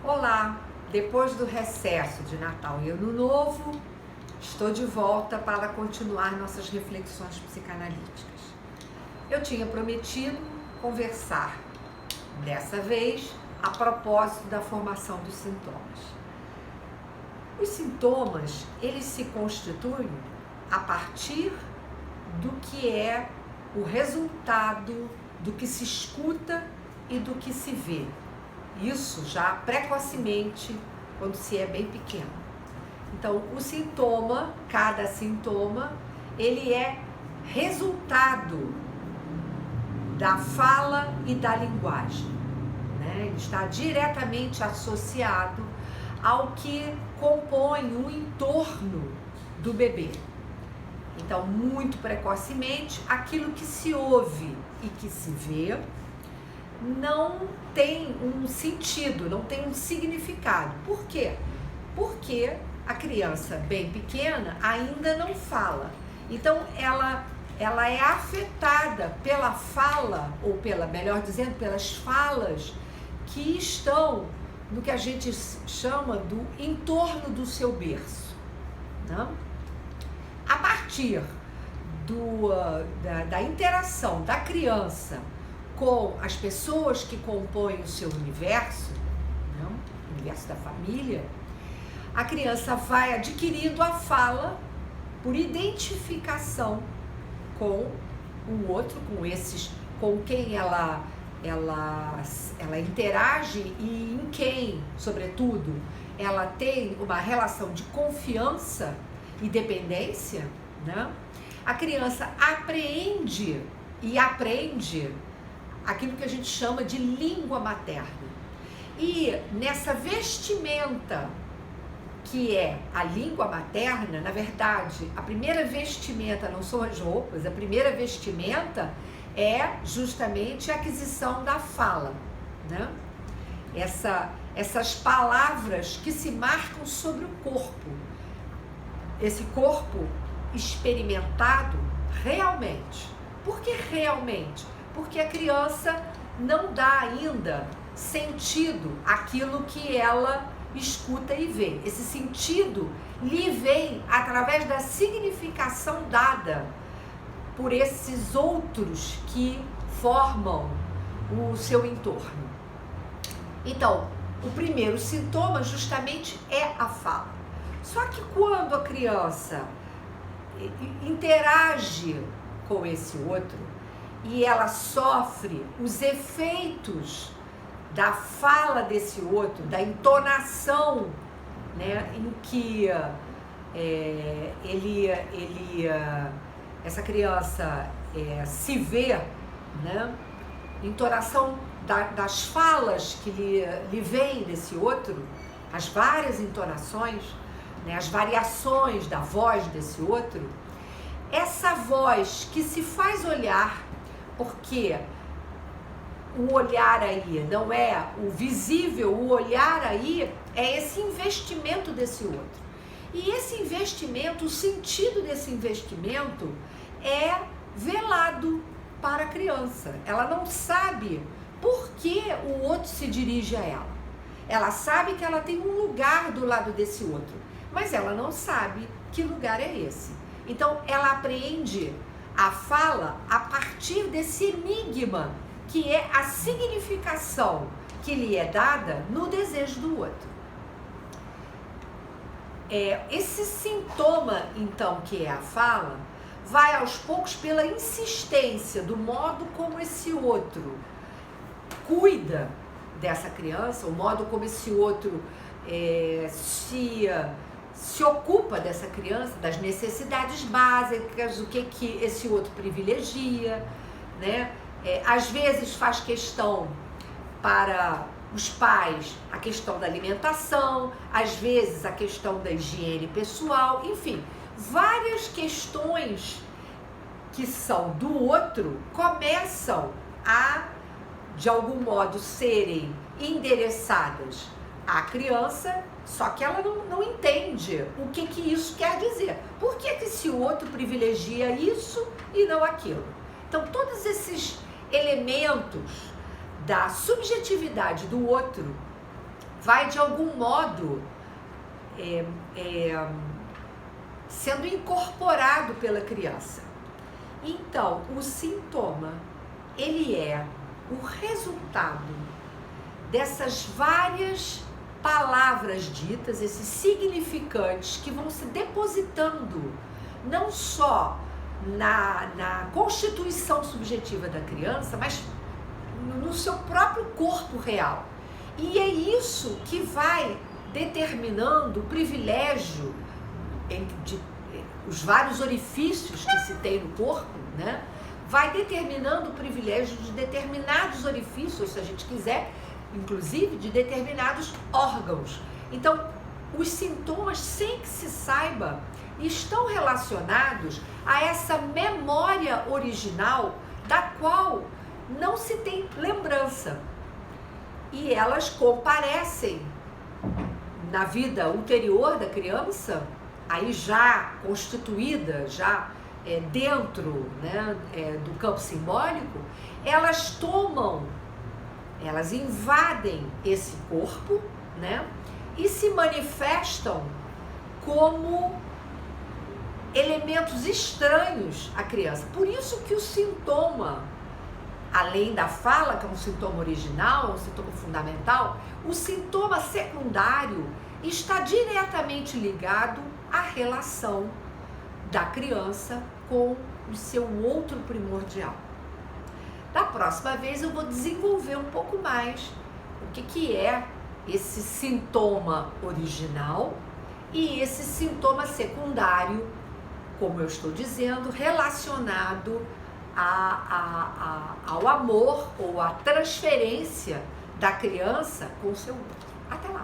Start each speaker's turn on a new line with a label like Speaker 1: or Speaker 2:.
Speaker 1: Olá, depois do recesso de Natal e Ano Novo, estou de volta para continuar nossas reflexões psicanalíticas. Eu tinha prometido conversar, dessa vez, a propósito da formação dos sintomas. Os sintomas, eles se constituem a partir do que é o resultado do que se escuta e do que se vê. Isso já precocemente, quando se é bem pequeno. Então, o sintoma, cada sintoma, ele é resultado da fala e da linguagem, né? Ele está diretamente associado ao que compõe o entorno do bebê. Então, muito precocemente, aquilo que se ouve e que se vê não tem um sentido, não tem um significado. Por quê? Porque a criança bem pequena ainda não fala. Então, ela é afetada pela fala, ou melhor dizendo, pelas falas que estão no que a gente chama do entorno do seu berço, né? A partir da interação da criança com as pessoas que compõem o seu universo, né? O universo da família, a criança vai adquirindo a fala por identificação com o outro, com quem ela interage e em quem, sobretudo, ela tem uma relação de confiança e dependência, né? A criança apreende e aprende aquilo que a gente chama de língua materna. E nessa vestimenta que é a língua materna, na verdade, a primeira vestimenta não são as roupas, a primeira vestimenta é justamente a aquisição da fala, né? Essas palavras que se marcam sobre o corpo, esse corpo experimentado realmente. Por que realmente? Porque a criança não dá ainda sentido àquilo que ela escuta e vê. Esse sentido lhe vem através da significação dada por esses outros que formam o seu entorno. Então, o primeiro sintoma justamente é a fala. Só que quando a criança interage com esse outro e ela sofre os efeitos da fala desse outro, da entonação, né, em que essa criança se vê, né, entonação das falas que lhe vêm desse outro, as várias entonações, né, as variações da voz desse outro, essa voz que se faz olhar, porque o olhar aí não é o visível, o olhar aí é esse investimento desse outro. E esse investimento, o sentido desse investimento é velado para a criança. Ela não sabe por que o outro se dirige a ela. Ela sabe que ela tem um lugar do lado desse outro, mas ela não sabe que lugar é esse. Então, ela apreende a fala a partir desse enigma, que é a significação que lhe é dada no desejo do outro. Esse sintoma, então, que é a fala, vai aos poucos pela insistência do modo como esse outro cuida dessa criança, o modo como esse outro se ocupa dessa criança, das necessidades básicas, o que esse outro privilegia, né? Às vezes faz questão para os pais a questão da alimentação, às vezes a questão da higiene pessoal, enfim, várias questões que são do outro começam a, de algum modo, serem endereçadas à criança, só que ela não entende o que isso quer dizer. Por que esse outro privilegia isso e não aquilo? Então, todos esses elementos da subjetividade do outro vai de algum modo sendo incorporado pela criança. Então, o sintoma, ele é o resultado dessas várias palavras ditas, esses significantes que vão se depositando não só na constituição subjetiva da criança, mas no seu próprio corpo real. E é isso que vai determinando o privilégio de os vários orifícios que se tem no corpo, né? Vai determinando o privilégio de determinados orifícios, se a gente quiser, inclusive de determinados órgãos. Então, os sintomas, sem que se saiba, estão relacionados a essa memória original da qual não se tem lembrança. E elas comparecem na vida ulterior da criança, aí já constituída, já dentro, né, do campo simbólico, elas invadem esse corpo, né, e se manifestam como elementos estranhos à criança. Por isso que o sintoma, além da fala, que é um sintoma original, um sintoma fundamental, o sintoma secundário está diretamente ligado à relação da criança com o seu outro primordial. Da próxima vez eu vou desenvolver um pouco mais o que é esse sintoma original e esse sintoma secundário, como eu estou dizendo, relacionado ao amor ou à transferência da criança com o seu outro. Até lá!